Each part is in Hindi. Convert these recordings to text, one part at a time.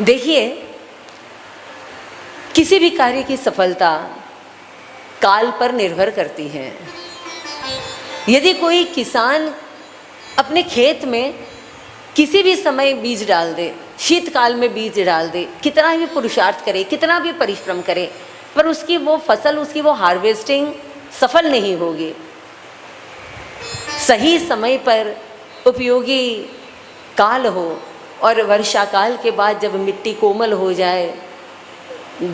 देखिए, किसी भी कार्य की सफलता काल पर निर्भर करती है। यदि कोई किसान अपने खेत में किसी भी समय बीज डाल दे, शीतकाल में बीज डाल दे, कितना भी पुरुषार्थ करे, कितना भी परिश्रम करे, पर उसकी वो फसल, उसकी वो हार्वेस्टिंग सफल नहीं होगी। सही समय पर उपयोगी काल हो और वर्षा काल के बाद जब मिट्टी कोमल हो जाए,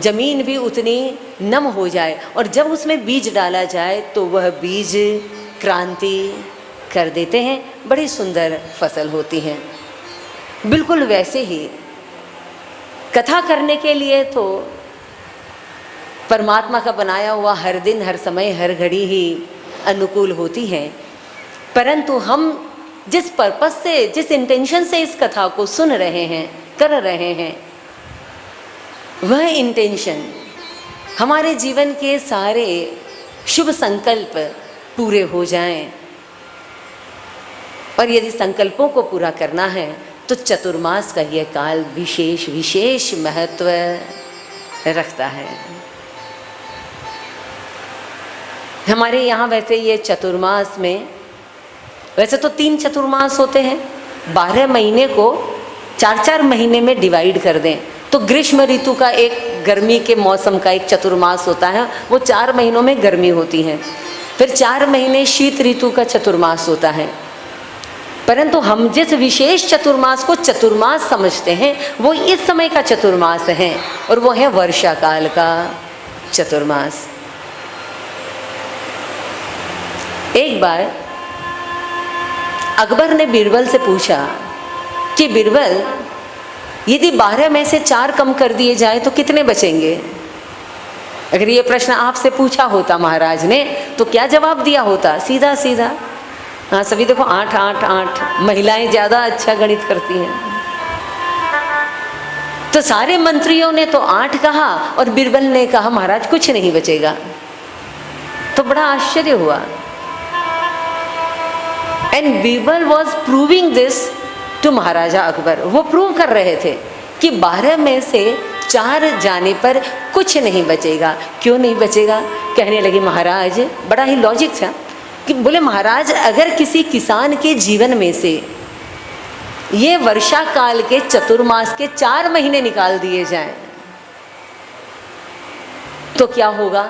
जमीन भी उतनी नम हो जाए और जब उसमें बीज डाला जाए तो वह बीज क्रांति कर देते हैं, बड़ी सुंदर फसल होती हैं। बिल्कुल वैसे ही कथा करने के लिए तो परमात्मा का बनाया हुआ हर दिन, हर समय, हर घड़ी ही अनुकूल होती है, परंतु हम जिस पर्पस से, जिस इंटेंशन से इस कथा को सुन रहे हैं, कर रहे हैं, वह इंटेंशन हमारे जीवन के सारे शुभ संकल्प पूरे हो जाएं। और यदि संकल्पों को पूरा करना है तो चतुर्मास का यह काल विशेष महत्व रखता है। हमारे यहाँ वैसे ये चतुर्मास में, वैसे तो 3 चतुर्मास होते हैं, 12 महीने को 4-4 महीने में डिवाइड कर दें तो ग्रीष्म ऋतु का एक, गर्मी के मौसम का एक चतुर्मास होता है, वो 4 महीनों में गर्मी होती है। फिर 4 महीने शीत ऋतु का चतुर्मास होता है। परंतु हम जिस विशेष चतुर्मास को चतुर्मास समझते हैं वो इस समय का चतुर्मास है, और वो है वर्षा काल का चतुर्मास। एक बार अकबर ने बीरबल से पूछा कि बीरबल, यदि 12 में से 4 कम कर दिए जाए तो कितने बचेंगे? अगर ये प्रश्न आपसे पूछा होता महाराज ने तो क्या जवाब दिया होता? सीधा सीधा, हाँ सभी देखो 8 8 8, महिलाएं ज़्यादा अच्छा गणित करती हैं। तो सारे मंत्रियों ने तो 8 कहा और बीरबल ने कहा महाराज कुछ नहीं बचेगा। तो बड़ा आश्चर्य हुआ। And Birbal was proving this to Maharaja Akbar. वो प्रूव कर रहे थे कि 12 में से 4 जाने पर कुछ नहीं बचेगा। क्यों नहीं बचेगा? कहने लगे महाराज, बड़ा ही लॉजिक था कि बोले महाराज, अगर किसी किसान के जीवन में से ये वर्षा काल के चतुर्मास के 4 महीने निकाल दिए जाएं तो क्या होगा?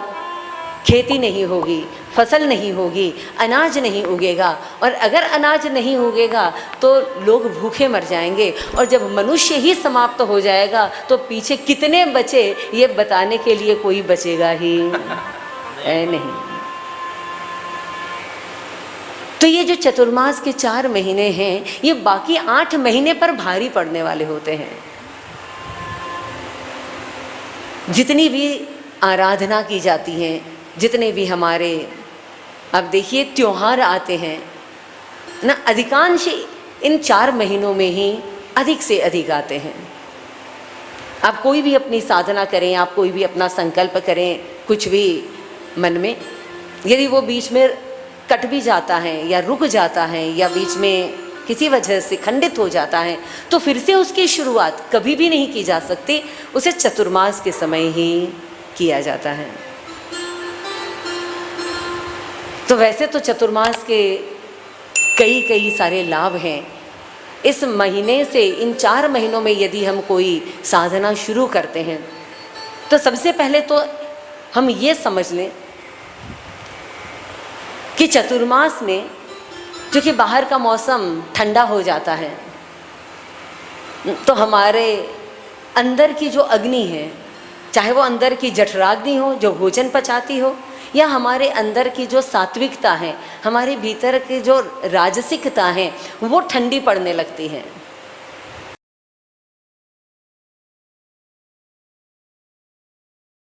खेती नहीं होगी, फसल नहीं होगी, अनाज नहीं उगेगा, और अगर अनाज नहीं उगेगा तो लोग भूखे मर जाएंगे, और जब मनुष्य ही समाप्त हो जाएगा तो पीछे कितने बचे ये बताने के लिए कोई बचेगा ही नहीं। तो ये जो चतुर्मास के 4 महीने हैं, ये बाकी 8 महीने पर भारी पड़ने वाले होते हैं। जितनी भी आराधना की जाती है, जितने भी हमारे, अब देखिए त्योहार आते हैं ना, अधिकांश इन 4 महीनों में ही अधिक से अधिक आते हैं। आप कोई भी अपनी साधना करें, आप कोई भी अपना संकल्प करें, कुछ भी मन में, यदि वो बीच में कट भी जाता है या रुक जाता है या बीच में किसी वजह से खंडित हो जाता है तो फिर से उसकी शुरुआत कभी भी नहीं की जा सकती, उसे चतुर्मास के समय ही किया जाता है। तो वैसे तो चतुर्मास के कई सारे लाभ हैं। इस महीने से, इन 4 महीनों में यदि हम कोई साधना शुरू करते हैं तो सबसे पहले तो हम ये समझ लें कि चतुर्मास में क्योंकि बाहर का मौसम ठंडा हो जाता है तो हमारे अंदर की जो अग्नि है, चाहे वो अंदर की जठराग्नि हो जो भोजन पचाती हो, या हमारे अंदर की जो सात्विकता है, हमारे भीतर की जो राजसिकता है, वो ठंडी पड़ने लगती है।